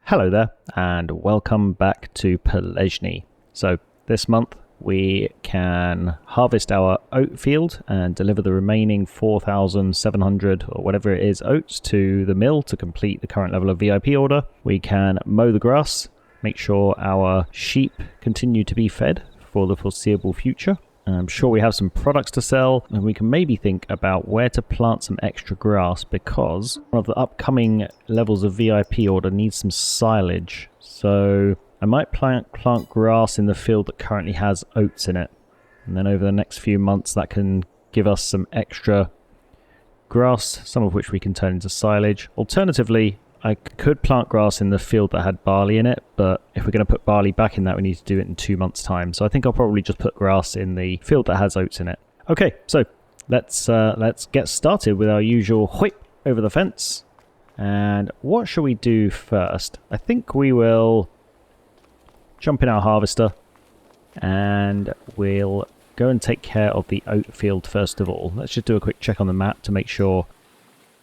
Hello there, and welcome back to Pallegney. So this month we can harvest our oat field and deliver the remaining 4,700 or whatever it is oats to the mill to complete the current level of VIP order. We can mow the grass, make sure our sheep continue to be fed for the foreseeable future. I'm sure we have some products to sell, and we can maybe think about where to plant some extra grass, because one of the upcoming levels of VIP order needs some silage. So I might plant grass in the field that currently has oats in it, and then over the next few months that can give us some extra grass, some of which we can turn into silage. Alternatively, I could plant grass in the field that had barley in it, but if we're going to put barley back in that, we need to do it in 2 months' time. So I think I'll probably just put grass in the field that has oats in it. Okay, so let's get started with our usual whip over the fence. And what shall we do first? I think we will jump in our harvester and we'll go and take care of the oat field first of all. Let's just do a quick check on the map to make sure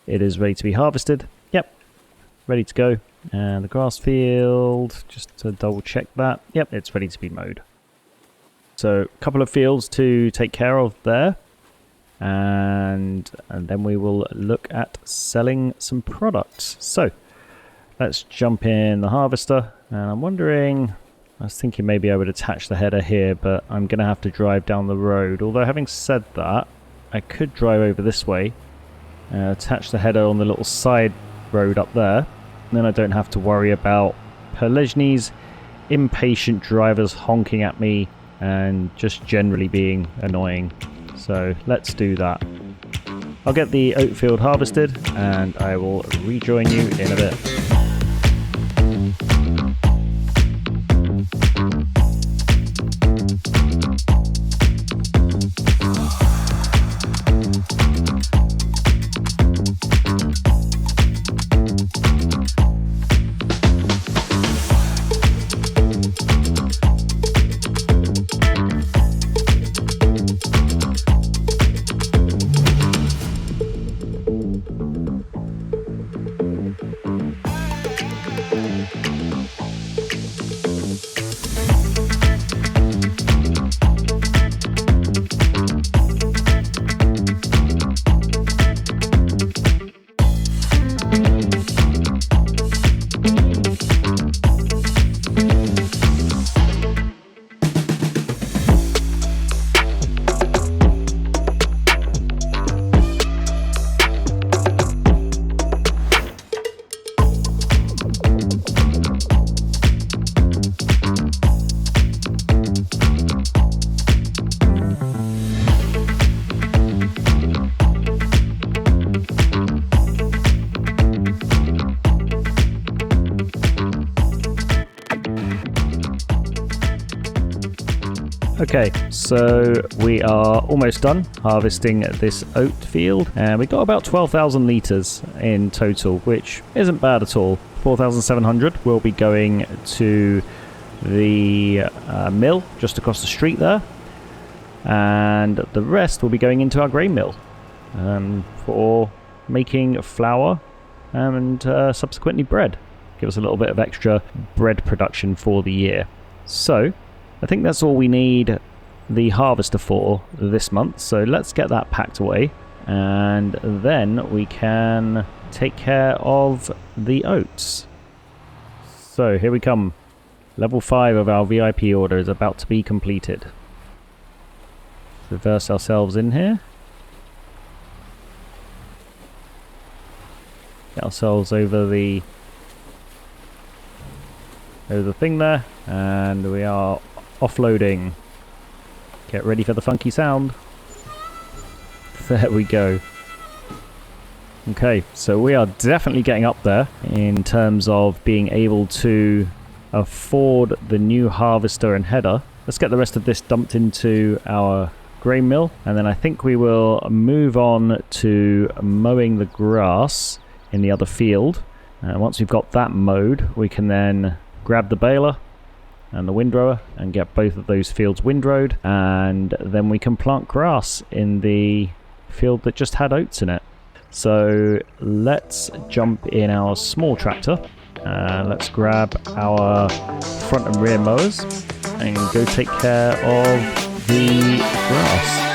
it is ready to be harvested. Yep. Ready to go. And the grass field, just to double check that. Yep, it's ready to be mowed. So a couple of fields to take care of there. And then we will look at selling some products. So let's jump in the harvester. And I'm wondering, I was thinking maybe I would attach the header here, but I'm going to have to drive down the road. Although having said that, I could drive over this way, attach the header on the little side road up there, and then I don't have to worry about Pallegney's impatient drivers honking at me and just generally being annoying. So let's do that. I'll get the oat field harvested and I will rejoin you in a bit. Okay, so we are almost done harvesting this oat field, and we got about 12,000 litres in total, which isn't bad at all. 4,700 will be going to the mill just across the street there, and the rest will be going into our grain mill for making flour and subsequently bread. Give us a little bit of extra bread production for the year. So I think that's all we need the harvester for this month. So let's get that packed away, and then we can take care of the oats. So here we come. Level 5 of our VIP order is about to be completed. Reverse ourselves in here. Get ourselves over the thing there, and we are offloading. Get ready for the funky sound. There we go. Okay, so we are definitely getting up there in terms of being able to afford the new harvester and header. Let's get the rest of this dumped into our grain mill, and then I think we will move on to mowing the grass in the other field. Once we've got that mowed, we can then grab the baler and the windrower and get both of those fields windrowed, and then we can plant grass in the field that just had oats in it. So let's jump in our small tractor Let's grab our front and rear mowers and go take care of the grass.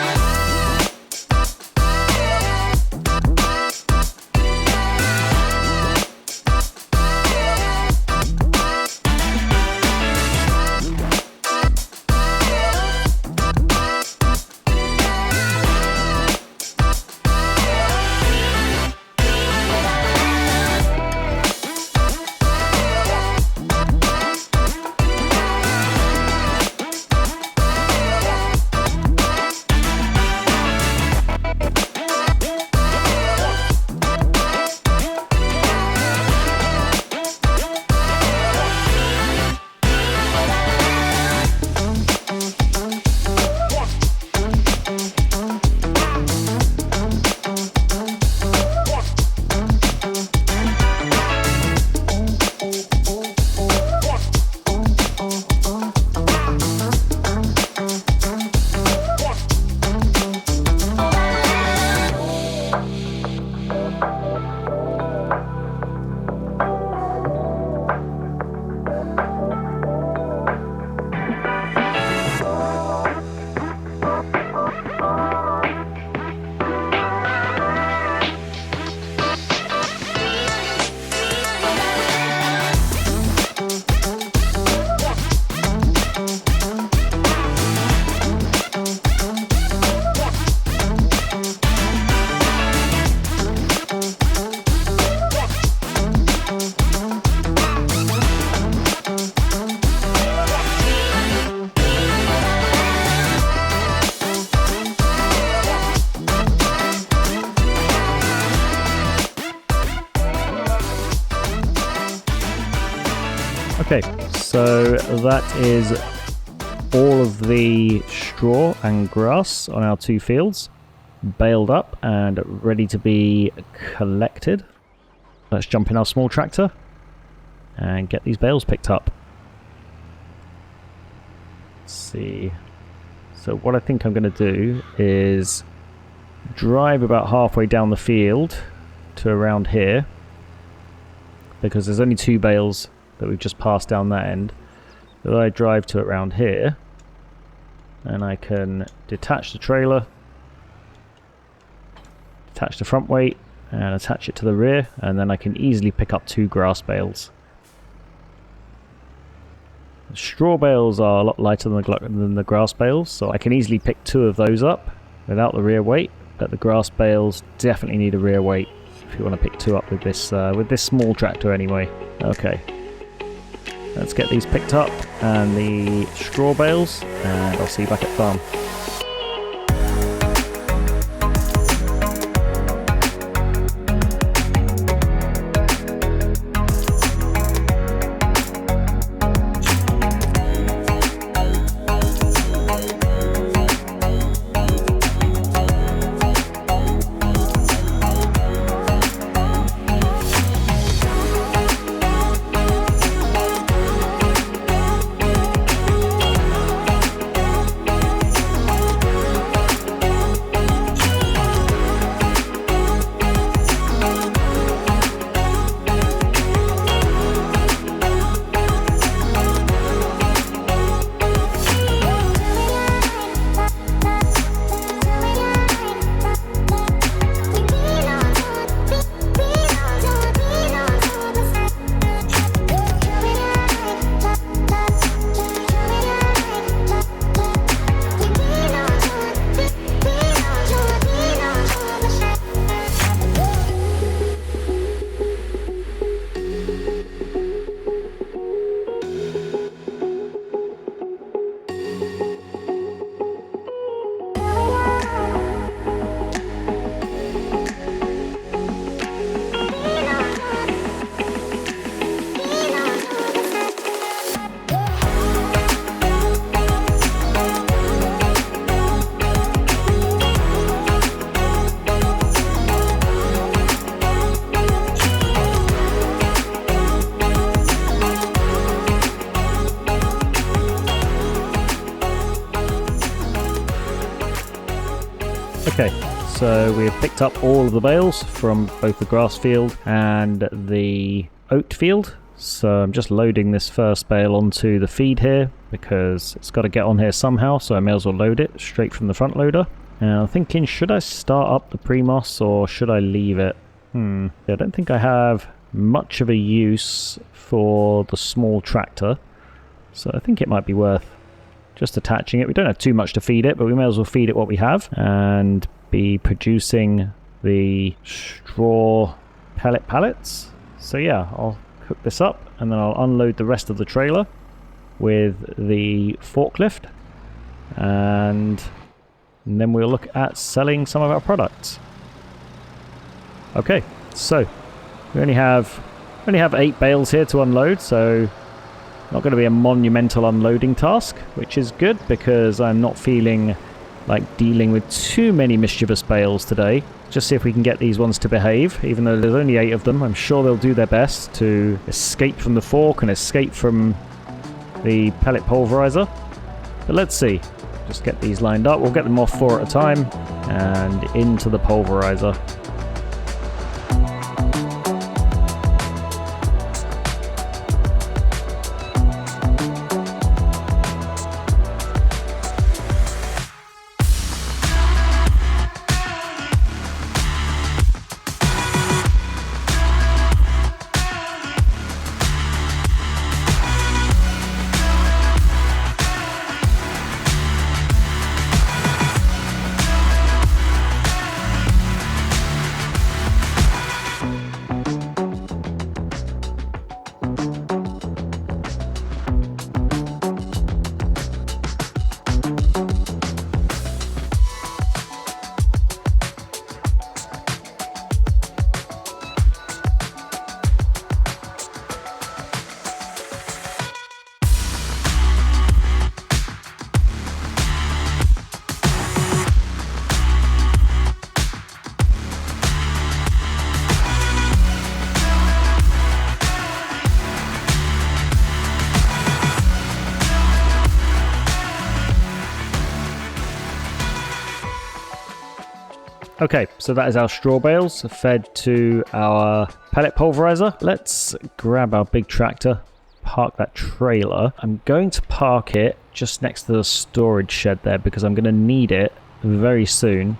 Okay, so that is all of the straw and grass on our 2 fields baled up and ready to be collected. Let's jump in our small tractor and get these bales picked up. Let's see. So what I think I'm going to do is drive about halfway down the field to around here, because there's only 2 bales that we've just passed down that end. So I drive to around here and I can detach the trailer, attach the front weight and attach it to the rear, and then I can easily pick up 2 grass bales. The straw bales are a lot lighter than the grass bales, so I can easily pick 2 of those up without the rear weight, but the grass bales definitely need a rear weight if you want to pick 2 up with this small tractor anyway. Okay. Let's get these picked up and the straw bales, and I'll see you back at farm. Okay, so we have picked up all of the bales from both the grass field and the oat field. So I'm just loading this first bale onto the feed here because it's got to get on here somehow, so I may as well load it straight from the front loader. And I'm thinking, should I start up the Primos or should I leave it? Yeah, I don't think I have much of a use for the small tractor, so I think it might be worth just attaching it. We don't have too much to feed it, but we may as well feed it what we have and be producing the straw pellet pallets. So yeah, I'll hook this up and then I'll unload the rest of the trailer with the forklift, and then we'll look at selling some of our products. Okay, so we only have 8 bales here to unload, so not going to be a monumental unloading task, which is good because I'm not feeling like dealing with too many mischievous bales today. Just see if we can get these ones to behave, even though there's only 8 of them. I'm sure they'll do their best to escape from the fork and escape from the pellet pulverizer. But let's see. Just get these lined up. We'll get them off 4 at a time and into the pulverizer. Okay, so that is our straw bales fed to our pellet pulverizer. Let's grab our big tractor, park that trailer. I'm going to park it just next to the storage shed there because I'm going to need it very soon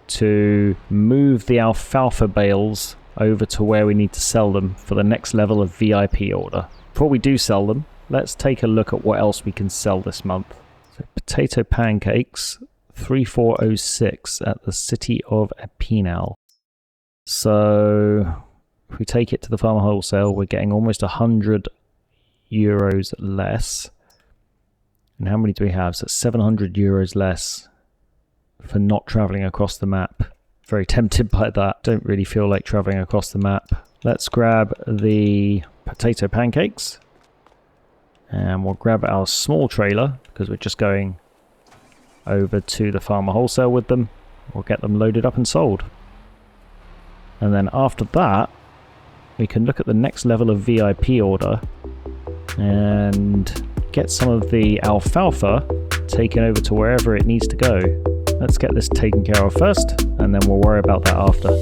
to move the alfalfa bales over to where we need to sell them for the next level of VIP order. Before we do sell them, let's take a look at what else we can sell this month. So potato pancakes, 3406 at the city of Epinal. So if we take it to the farmer wholesale, we're getting almost 100 euros less. And how many do we have? So 700 euros less for not traveling across the map. Very tempted by that. Don't really feel like traveling across the map. Let's grab the potato pancakes and we'll grab our small trailer because we're just going over to the farmer wholesale with them. We'll get them loaded up and sold. And then after that, we can look at the next level of VIP order and get some of the alfalfa taken over to wherever it needs to go. Let's get this taken care of first, and then we'll worry about that after.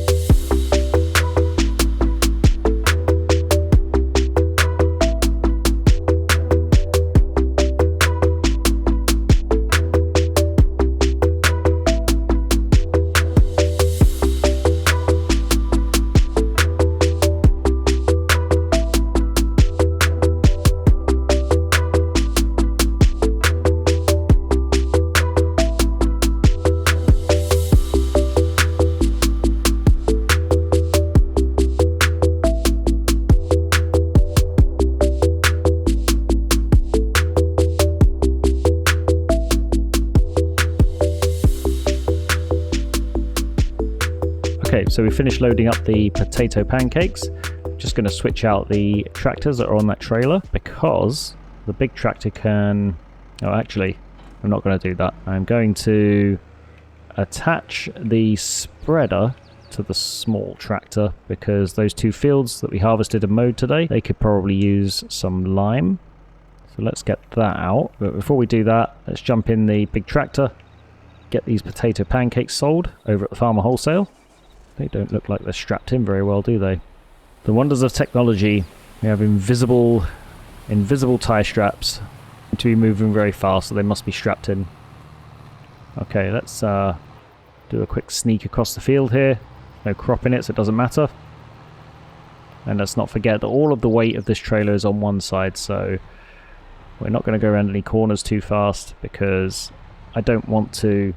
Okay, so we finished loading up the potato pancakes. Just going to switch out the tractors that are on that trailer because the big tractor can... Oh, actually, I'm not going to do that. I'm going to attach the spreader to the small tractor because those 2 fields that we harvested and mowed today, they could probably use some lime. So let's get that out. But before we do that, let's jump in the big tractor, get these potato pancakes sold over at the farmer wholesale. They don't look like they're strapped in very well, do they? The wonders of technology We have invisible tie straps to be moving very fast, so they must be strapped in. Okay, let's do a quick sneak across the field here. No crop in it, so it doesn't matter. And let's not forget that all of the weight of this trailer is on one side, so we're not going to go around any corners too fast because I don't want to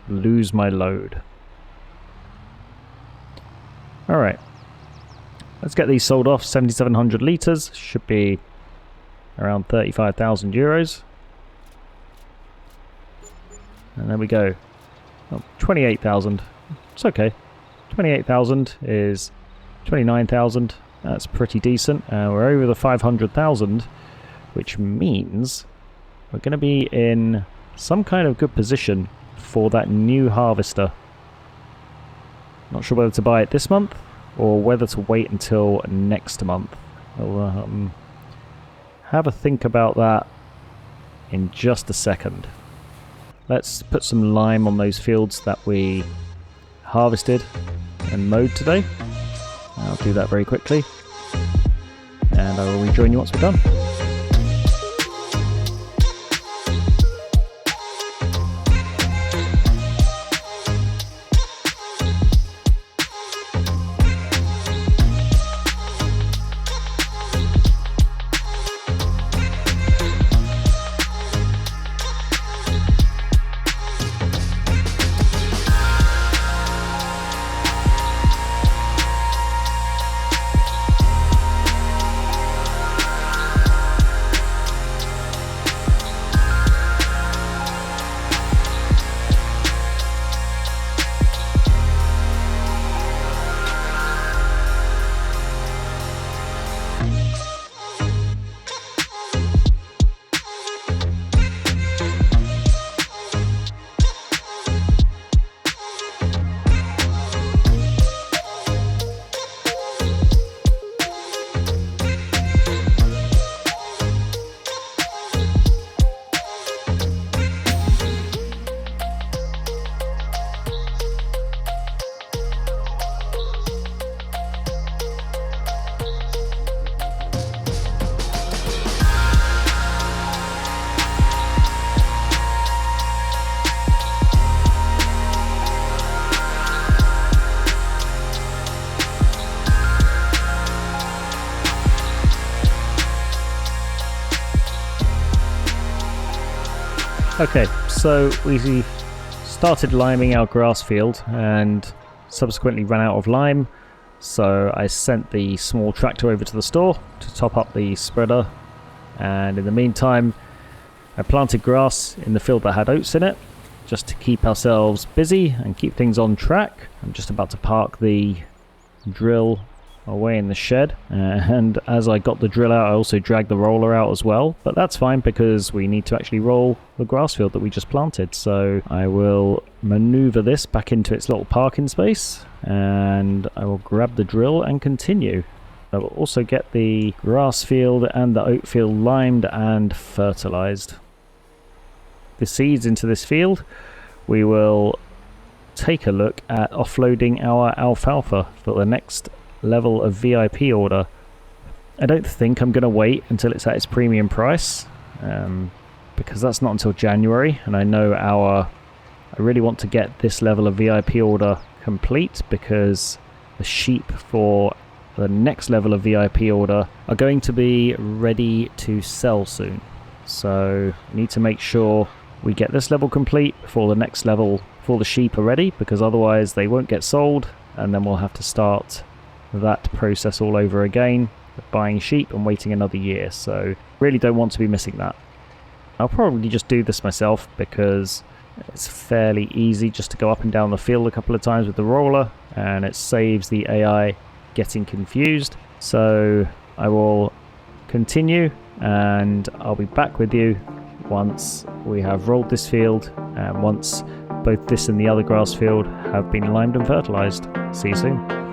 lose my load. Alright, let's get these sold off. 7,700 litres, should be around 35,000 euros. And there we go. Oh, 28,000. It's okay. 28,000 is 29,000. That's pretty decent. We're over the 500,000, which means we're going to be in some kind of good position for that new harvester. Not sure whether to buy it this month or whether to wait until next month. I'll have a think about that in just a second. Let's put some lime on those fields that we harvested and mowed today. I'll do that very quickly, and I will rejoin you once we're done. Okay, so we started liming our grass field and subsequently ran out of lime, so I sent the small tractor over to the store to top up the spreader, and in the meantime I planted grass in the field that had oats in it just to keep ourselves busy and keep things on track. I'm just about to park the drill away in the shed, and as I got the drill out I also dragged the roller out as well, but that's fine because we need to actually roll the grass field that we just planted, so I will maneuver this back into its little parking space and I will grab the drill and continue. I will also get the grass field and the oat field limed and fertilized. The seeds into this field, we will take a look at offloading our alfalfa for the next level of VIP order. I don't think I'm going to wait until it's at its premium price, because that's not until January, and I know I really want to get this level of VIP order complete because the sheep for the next level of VIP order are going to be ready to sell soon. So we need to make sure we get this level complete before the next level for the sheep are ready, because otherwise they won't get sold and then we'll have to start that process all over again, buying sheep and waiting another year. So really don't want to be missing that. I'll probably just do this myself because it's fairly easy just to go up and down the field a couple of times with the roller, and it saves the AI getting confused. So I will continue and I'll be back with you once we have rolled this field and once both this and the other grass field have been limed and fertilized. See you soon.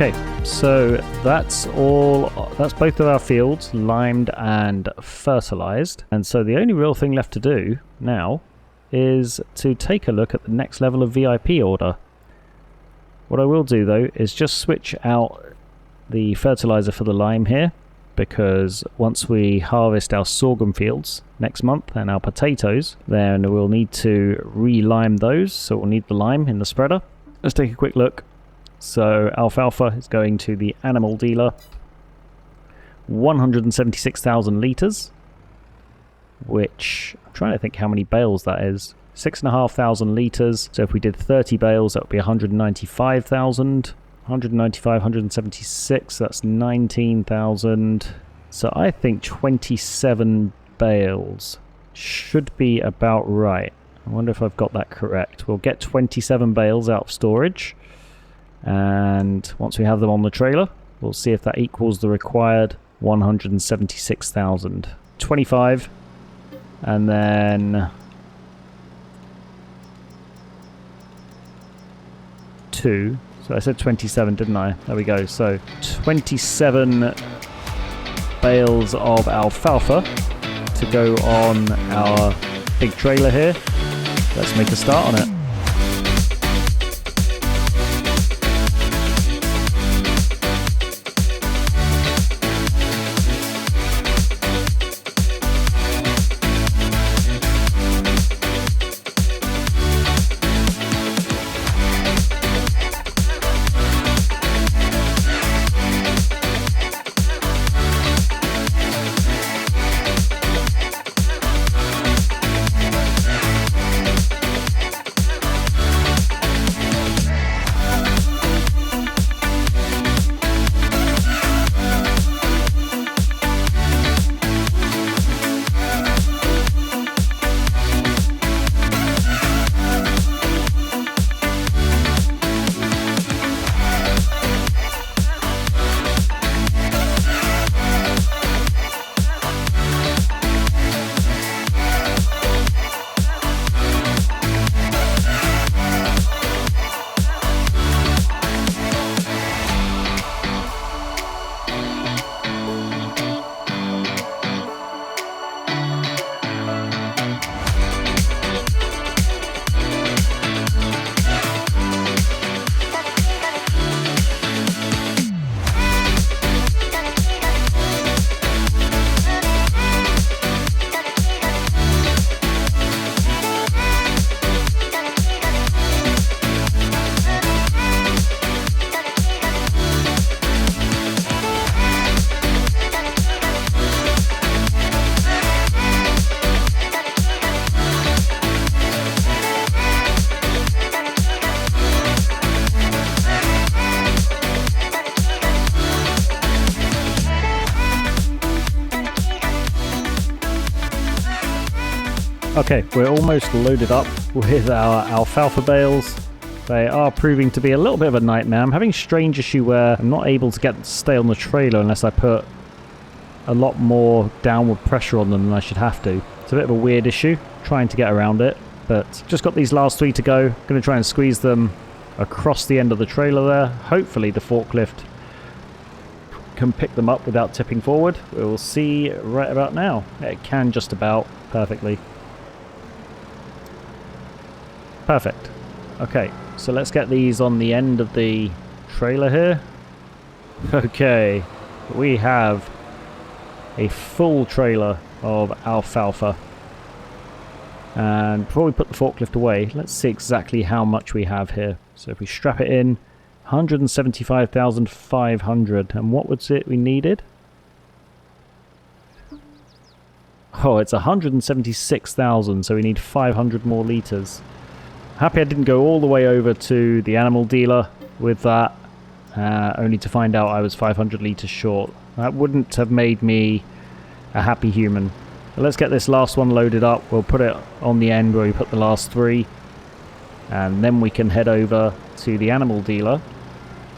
Okay, so that's both of our fields limed and fertilized. And so the only real thing left to do now is to take a look at the next level of VIP order. What I will do though is just switch out the fertilizer for the lime here, because once we harvest our sorghum fields next month and our potatoes, then we'll need to re-lime those, so we'll need the lime in the spreader. Let's take a quick look. So alfalfa is going to the animal dealer, 176,000 litres, which I'm trying to think how many bales that is. 6,500 litres, so if we did 30 bales that would be 195,000. 195, 176, that's 19,000. So I think 27 bales should be about right. I wonder if I've got that correct. We'll get 27 bales out of storage, and once we have them on the trailer, we'll see if that equals the required 176,000. 25, and then 2. So I said 27, didn't I? There we go. So 27 bales of alfalfa to go on our big trailer here. Let's make a start on it. Okay, we're almost loaded up with our alfalfa bales. They are proving to be a little bit of a nightmare. I'm having a strange issue where I'm not able to stay on the trailer unless I put a lot more downward pressure on them than I should have to. It's a bit of a weird issue, trying to get around it. But just got these last 3 to go. Going to try and squeeze them across the end of the trailer there. Hopefully the forklift can pick them up without tipping forward. We'll see right about now. It can just about perfectly. Perfect. Okay, so let's get these on the end of the trailer here. Okay, we have a full trailer of alfalfa. And before we put the forklift away, let's see exactly how much we have here. So if we strap it in, 175,500. And what was it we needed? Oh, it's 176,000, so we need 500 more litres. Happy I didn't go all the way over to the animal dealer with that, only to find out I was 500 litres short. That wouldn't have made me a happy human. But let's get this last one loaded up. We'll put it on the end where we put the last 3. And then we can head over to the animal dealer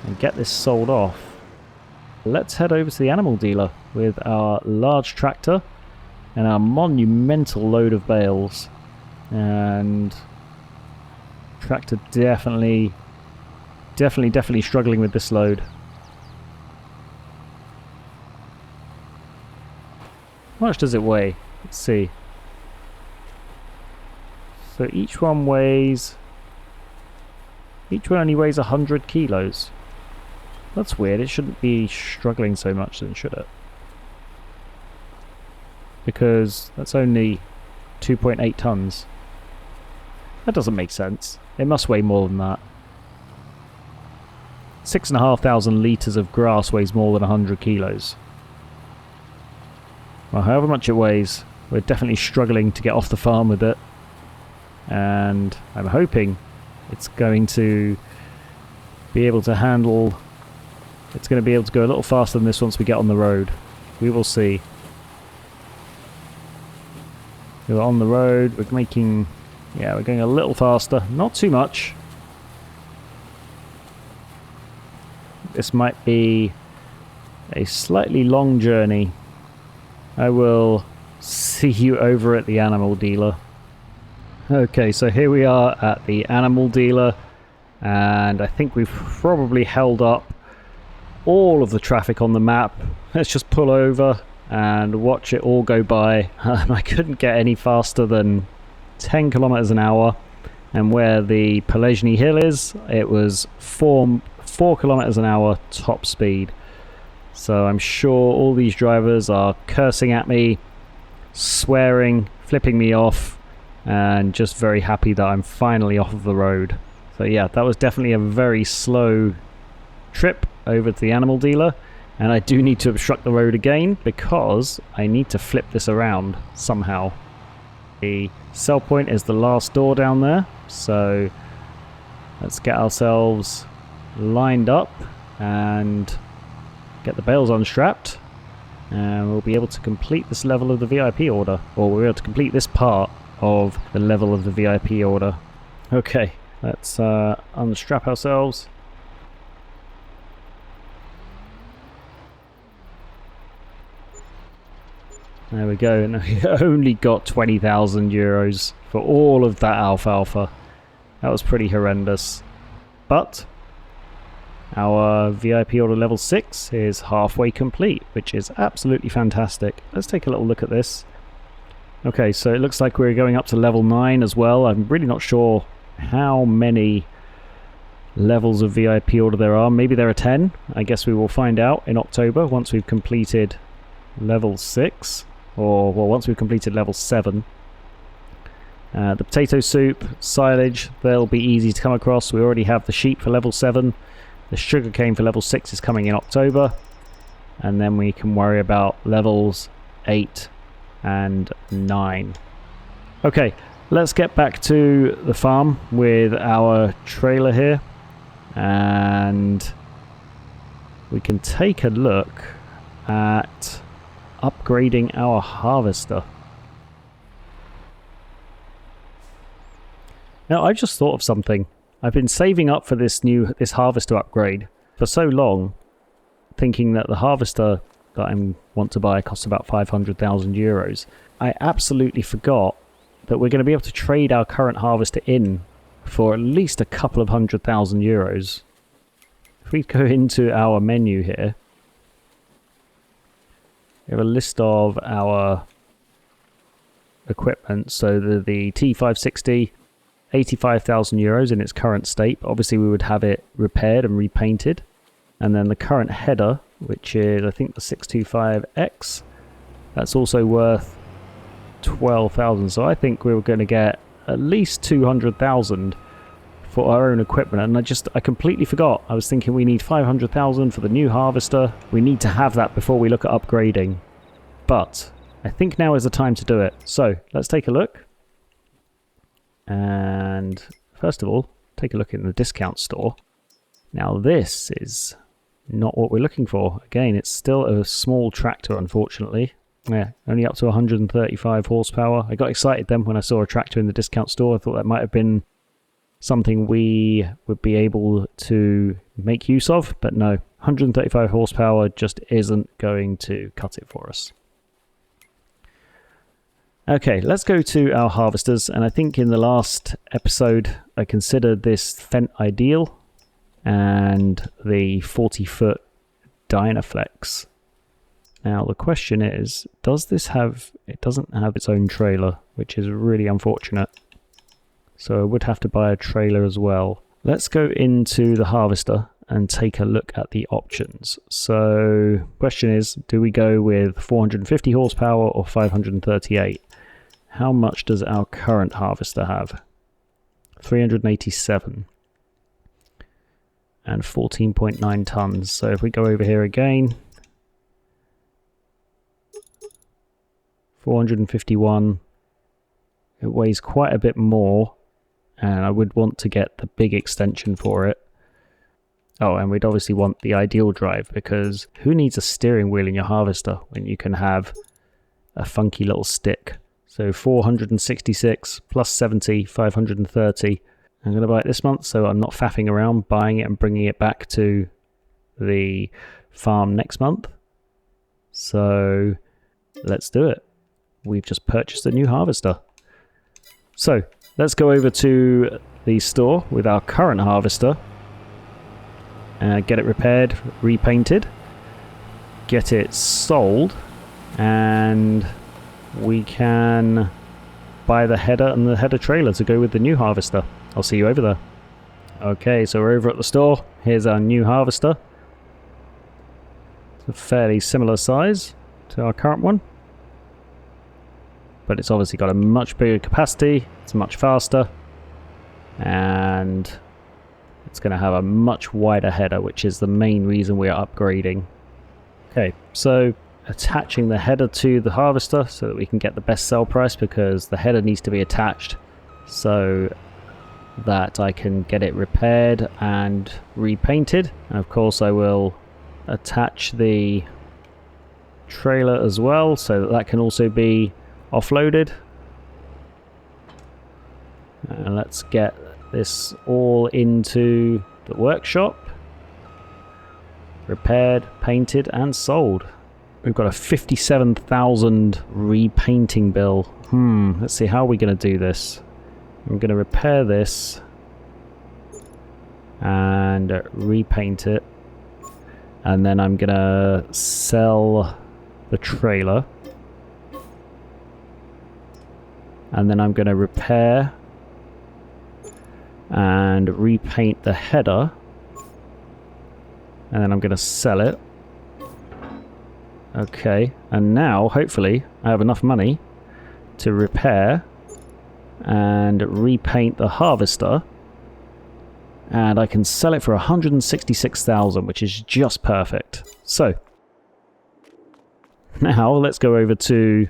and get this sold off. Let's head over to the animal dealer with our large tractor and our monumental load of bales. And tractor definitely struggling with this load. much does it weigh? Let's see. So each one only weighs 100 kilos. That's weird. It shouldn't be struggling so much then, should it? Because that's only 2.8 tons. That doesn't make sense. It must weigh more than that. 6,500 litres of grass weighs more than 100 kilos. Well, however much it weighs, we're definitely struggling to get off the farm with it. And I'm hoping it's going to be able to handle... It's going to be able to go a little faster than this once we get on the road. We will see. We're on the road, we're making... Yeah, we're going a little faster. Not too much. This might be a slightly long journey. I will see you over at the animal dealer. Okay, so here we are at the animal dealer, and I think we've probably held up all of the traffic on the map. Let's just pull over and watch it all go by. I couldn't get any faster than 10 kilometers an hour, and where the Pallegney hill is, it was 4 kilometers an hour top speed. So I'm sure all these drivers are cursing at me, swearing, flipping me off, and just very happy that I'm finally off of the road. So yeah, that was definitely a very slow trip over to the animal dealer, and I do need to obstruct the road again because I need to flip this around somehow. The sell point is the last door down there, so let's get ourselves lined up and get the bales unstrapped, and we'll be able to complete this level of the VIP order, or we'll be able to complete this part of the level of the VIP order. Okay, let's unstrap ourselves. There we go, and we only got 20,000 euros for all of that alfalfa. That was pretty horrendous. But our VIP order level 6 is halfway complete, which is absolutely fantastic. Let's take a little look at this. Okay, so it looks like we're going up to level 9 as well. I'm really not sure how many levels of VIP order there are. Maybe there are 10. I guess we will find out in October once we've completed level 6. Or, well, once we've completed level 7. The potato soup, silage, they'll be easy to come across. We already have the sheep for level 7. The sugarcane for level 6 is coming in October. And then we can worry about levels 8 and 9. Okay, let's get back to the farm with our trailer here. And we can take a look at upgrading our harvester. Now, I've just thought of something. I've been saving up for this harvester upgrade for so long, thinking that the harvester that I want to buy costs about 500,000 euros. I absolutely forgot that we're going to be able to trade our current harvester in for at least a couple of 100,000 euros. If we go into our menu here, we have a list of our equipment. So the T560, 85,000 euros in its current state. Obviously we would have it repaired and repainted. And then the current header, which is I think the 625X, that's also worth 12,000. So I think we were going to get at least 200,000 for our own equipment, and I completely forgot. I was thinking we need 500,000 for the new harvester. We need to have that before we look at upgrading. But I think now is the time to do it. So let's take a look. And first of all, take a look in the discount store. Now this is not what we're looking for. Again, it's still a small tractor, unfortunately. Yeah, only up to 135 horsepower. I got excited then when I saw a tractor in the discount store. I thought that might have been something we would be able to make use of, but no, 135 horsepower just isn't going to cut it for us. Okay, let's go to our harvesters, and I think in the last episode I considered this Fendt Ideal and the 40-foot Dynaflex. Now the question is, does this have... It doesn't have its own trailer, which is really unfortunate. So I would have to buy a trailer as well. Let's go into the harvester and take a look at the options. So question is, do we go with 450 horsepower or 538? How much does our current harvester have? 387 and 14.9 tons. So if we go over here again, 451, it weighs quite a bit more, and I would want to get the big extension for it. Oh, and we'd obviously want the ideal drive, because who needs a steering wheel in your harvester when you can have a funky little stick? So 466 plus 70, 530. I'm going to buy it this month, so I'm not faffing around buying it and bringing it back to the farm next month. So let's do it. We've just purchased a new harvester. So let's go over to the store with our current harvester. Get it repaired, repainted, get it sold, and we can buy the header and the header trailer to go with the new harvester. I'll see you over there. Okay, so we're over at the store. Here's our new harvester. It's a fairly similar size to our current one, but it's obviously got a much bigger capacity, it's much faster, and it's going to have a much wider header, which is the main reason we're upgrading. Okay, so attaching the header to the harvester so that we can get the best sell price, because the header needs to be attached so that I can get it repaired and repainted. And of course I will attach the trailer as well so that that can also be offloaded. And let's get this all into the workshop, repaired, painted and sold. We've got a 57,000 repainting bill. Let's see, how are we going to do this? I'm going to repair this and repaint it, and then I'm going to sell the trailer, and then I'm going to repair and repaint the header, and then I'm going to sell it. Okay, and now hopefully I have enough money to repair and repaint the harvester, and I can sell it for 166,000, which is just perfect. So now let's go over to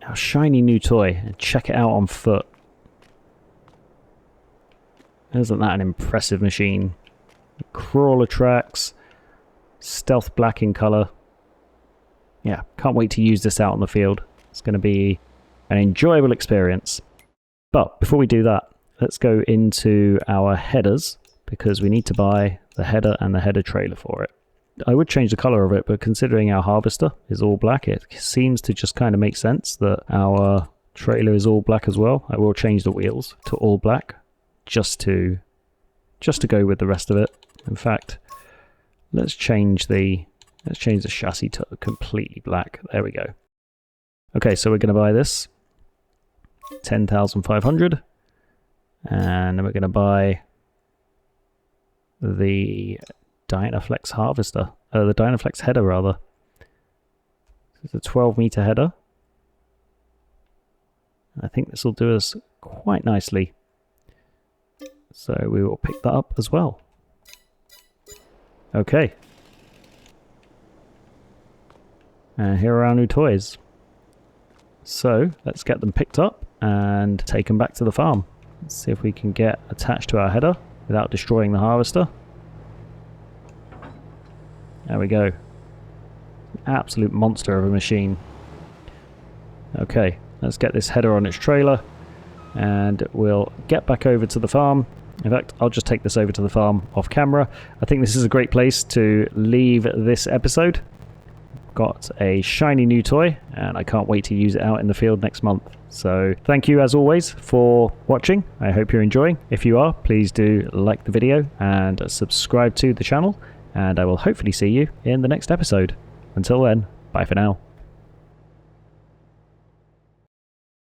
our shiny new toy and check it out on foot. Isn't that an impressive machine? Crawler tracks, stealth black in colour. Yeah, can't wait to use this out on the field. It's going to be an enjoyable experience. But before we do that, let's go into our headers, because we need to buy the header and the header trailer for it. I would change the colour of it, but considering our harvester is all black, it seems to just kind of make sense that our trailer is all black as well. I will change the wheels to all black just to go with the rest of it. In fact, let's change the chassis to completely black. There we go. Okay, so we're going to buy this 10,500, and then we're going to buy the Dynaflex harvester, the Dynaflex header rather. It's a 12-meter header. I think this will do us quite nicely. So we will pick that up as well. Okay. And here are our new toys. So let's get them picked up and take them back to the farm. Let's see if we can get attached to our header without destroying the harvester. There we go. Absolute monster of a machine. Okay, let's get this header on its trailer and we'll get back over to the farm. In fact, I'll just take this over to the farm off camera. I think this is a great place to leave this episode. Got a shiny new toy and I can't wait to use it out in the field next month. So thank you as always for watching. I hope you're enjoying. If you are, please do like the video and subscribe to the channel, and I will hopefully see you in the next episode. Until then, bye for now.